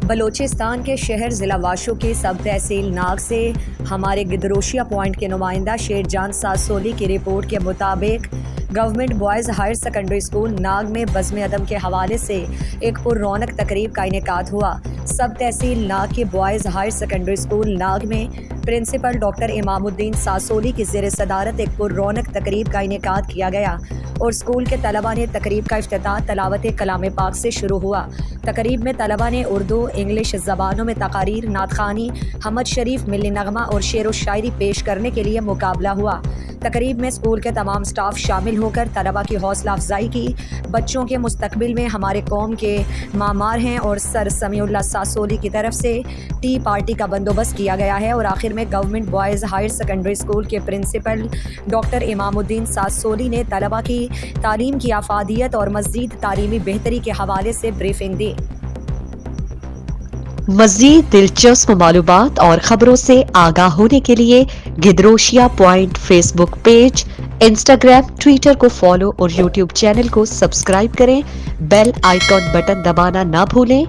بلوچستان کے شہر ضلع واشو کی سب تحصیل ناگ سے ہمارے گدروشیا پوائنٹ کے نمائندہ شیر جان ساسولی کی رپورٹ کے مطابق government boys higher secondary school ناگ میں بزم ادب کے حوالے سے ایک پر رونق تقریب کا انعقاد ہوا۔ سب تحصیل ناگ کے بوائز ہائر سیکنڈری اسکول ناگ میں پرنسپل ڈاکٹر امام الدین ساسولی کی زیر صدارت ایک پر رونق تقریب کا انعقاد کیا گیا اور اسکول کے طلباء نے تقریب کا افتتاح تلاوت کلام پاک سے شروع ہوا۔ تقریب میں طلباء نے اردو، انگلش زبانوں میں تقاریر، نعت خوانی، حمد شریف، ملی نغمہ اور شعر و شاعری پیش کرنے کے لیے مقابلہ ہوا۔ تقریب میں اسکول کے تمام سٹاف شامل ہو کر طلباء کی حوصلہ افزائی کی۔ بچوں کے مستقبل میں ہمارے قوم کے معمار ہیں اور سر سمیع اللہ ساسولی کی طرف سے ٹی پارٹی کا بندوبست کیا گیا ہے۔ اور آخر میں government boys higher secondary school کے پرنسپل ڈاکٹر امام الدین ساسولی نے طلباء کی تعلیم کی افادیت اور مزید تعلیمی بہتری کے حوالے سے بریفنگ دی۔ مزید دلچسپ معلومات اور خبروں سے آگاہ ہونے کے لیے Gedrosia point Facebook page, Instagram, Twitter کو فالو اور یوٹیوب چینل کو سبسکرائب کریں۔ بیل آئیکن بٹن دبانا نہ بھولیں